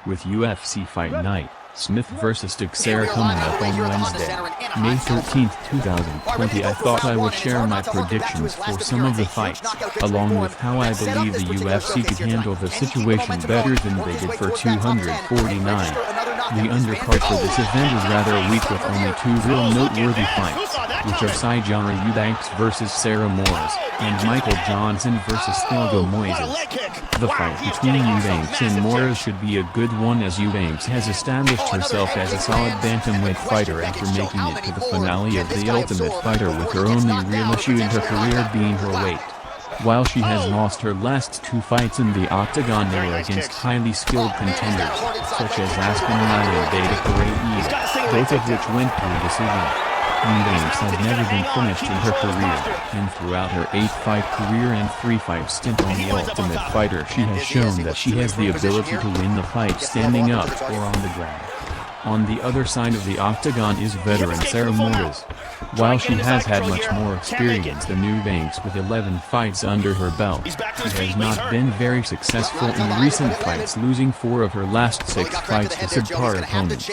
With UFC Fight Night, Smith vs. Teixeira coming up on Wednesday, May 13, 2020. I thought I would share my predictions for some of the fights, along with how I believe the UFC could handle the situation better than they did for 249. The undercard for this event is rather weak with only two real noteworthy fights, which are Teixeira Eubanks vs. Sarah Moores, and Michael Johnson vs. Thiago Moises. The fight between Eubanks and Moores should be a good one, as Eubanks has established herself as a solid bantamweight fighter after making it to the finale of The Ultimate Fighter, with her only real issue in her career being her weight. While she has lost her last two fights in the octagon, they were against highly skilled contenders, such as Aspen Ladd and Beta Correa, both of which went through decision. Eubanks has never been finished in her career, and throughout her 8-fight career and 3-fight stint on The Ultimate Fighter, she has shown that she has the ability to win the fight standing up or on the ground. On the other side of the octagon is veteran Sarah Moores. While she has had much more experience than Eubanks with 11 fights under her belt, she has not been very successful in recent fights, losing 4 of her last 6 fights to subpar opponents.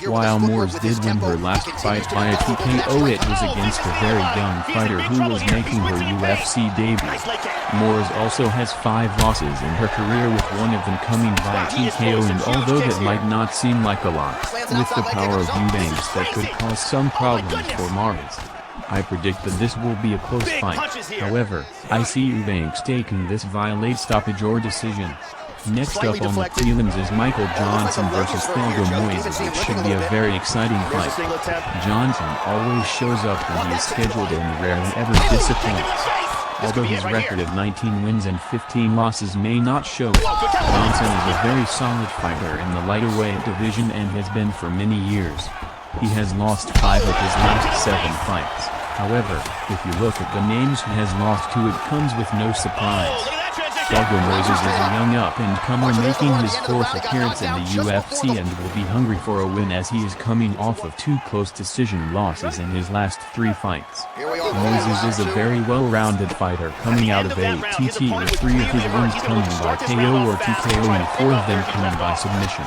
While Moores did win her last fight by a TKO, it was against a very young fighter who was making her UFC debut. Moores also has 5 losses in her career, with one of them coming by TKO, and although that might not seem like a lot, with the power of Eubanks that could cause some problems for Moores, I predict that this will be a close fight. However, I see Eubanks taking this via late stoppage or decision. Next up on the prelims is Michael Johnson vs. Thiago Moises, which should be a very exciting fight. Johnson always shows up when he is scheduled and rarely ever disappoints. Although his record of 19 wins and 15 losses may not show it, Johnson is a very solid fighter in the lighterweight division and has been for many years. He has lost 5 of his last 7 fights. However, if you look at the names he has lost to, it comes with no surprise. Thiago Moises is a young up-and-comer making his 4th appearance in the UFC and will be hungry for a win, as he is coming off of 2 close decision losses in his last 3 fights. Moises is a very well-rounded fighter coming out of ATT, with 3 of his wins coming by KO or TKO and 4 of them coming by submission.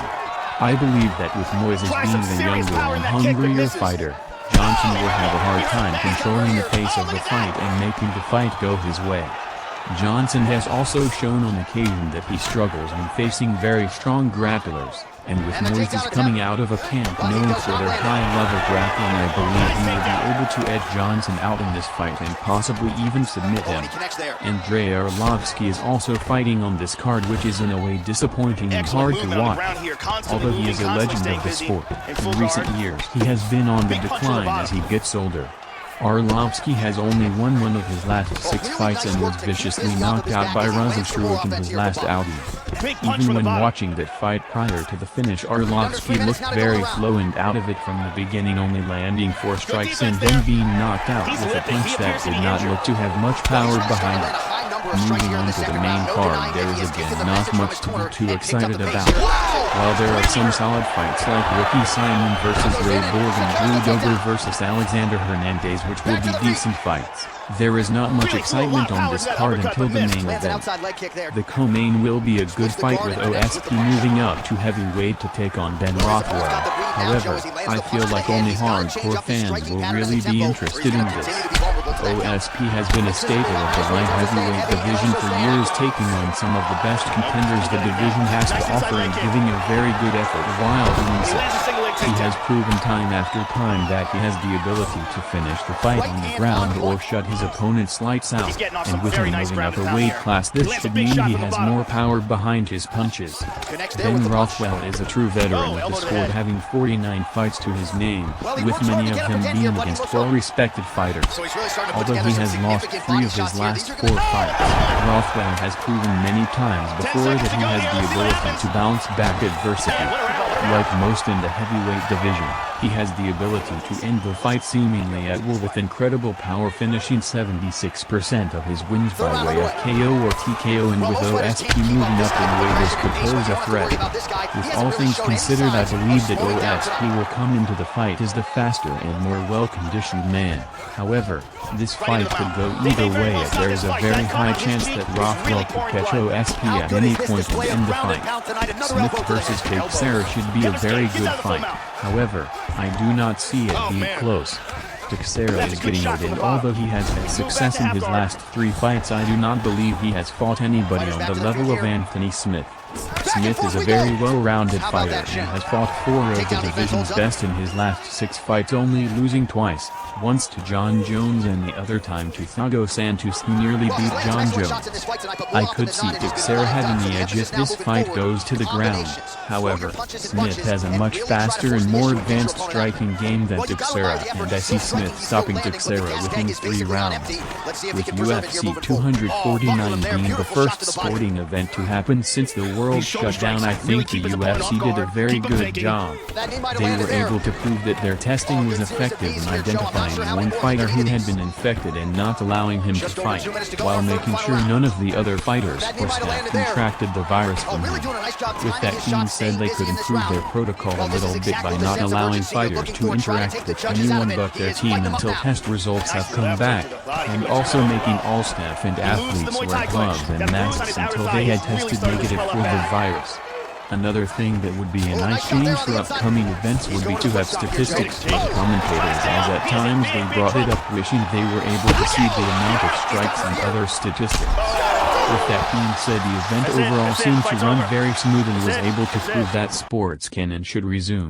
I believe that with Moises being the younger and hungrier fighter, Johnson will have a hard time controlling the pace of the fight and making the fight go his way. Johnson has also shown on occasion that he struggles when facing very strong grapplers, and with Moises coming out of a camp known for their high-level grappling, I believe he will be able to edge Johnson out in this fight and possibly even submit him. Andrei Arlovski is also fighting on this card, which is in a way disappointing and hard to watch. Although he is a legend of the sport, in recent years he has been on the decline as he gets older. Arlovski has only won 1 of his last 6 fights and was viciously knocked out by Rozenstruik in his last outing. Even when watching that fight prior to the finish, Arlovski looked very slow and out of it from the beginning, only landing 4 strikes and then being knocked out with a punch that did not look to have much power behind it. Moving on to the main card, there is again not much to be too excited about. While there are some solid fights like Ricky Simon vs. Ray Borg and Drew Dober vs. Alexander Hernandez, which will be decent fights, there is not much excitement on this card until the main event. The co-main will be a good fight, with OSP moving up to heavyweight to take on Ben Rothwell. However, I feel like only hardcore fans will really be interested in this. OSP has been a staple of the light heavyweight division for years, taking on some of the best contenders the division has to offer and giving a very good effort while doing so. He has proven time after time that he has the ability to finish the fight on the ground or shut his opponent's lights out, and with him moving up a weight class, this should mean he has more power behind his punches. Ben Rothwell is a true veteran of the sport, having 49 fights to his name, with many of them being against well-respected fighters. Although he has lost 3 of his last 4 fights, Rothwell has proven many times before that he has the ability to bounce back adversity. Like most in the heavyweight division, he has the ability to end the fight seemingly at will with incredible power, finishing 76% of his wins by way of KO or TKO, and with OSP moving up in weight this could pose a threat. With all things considered, I believe that OSP will come into the fight as the faster and more well-conditioned man. However, this fight could go either way as there is a very high chance that Rothwell could catch OSP at any point and end the fight. Smith vs. Teixeira should be a very good fight, however, I do not see it being close. Teixeira is getting old, and although he has had success in his last 3 fights, I do not believe he has fought anybody on the level of Anthony Smith. Smith is a very well-rounded fighter and has fought 4 of the division's best in his last 6 fights, only losing twice, once to John Jones and the other time to Thiago Santos, who nearly beat John Jones. I could see Teixeira having the edge if this fight goes to the ground. However, Smith has a much faster and more advanced striking game than Teixeira, and I see Smith stopping Teixeira within 3 rounds. With UFC 249 being the first sporting event to happen since the world shut down, I think the UFC did a very good job. They were able to prove that their testing was effective in identifying one fighter who had been infected and not allowing him to fight, while making sure none of the other fighters or staff contracted the virus from him. With that being said, they could improve their protocol a little bit by not allowing fighters to interact with anyone but their team until test results have come back, and also making all staff and athletes wear gloves and masks until they had tested negative for the virus. Another thing that would be a nice change for upcoming events would be to have statistics for the commentators, as at times they brought it up wishing they were able to see the amount of strikes and other statistics. With that being said, the event overall seemed to run very smooth and was able to prove that sports can and should resume.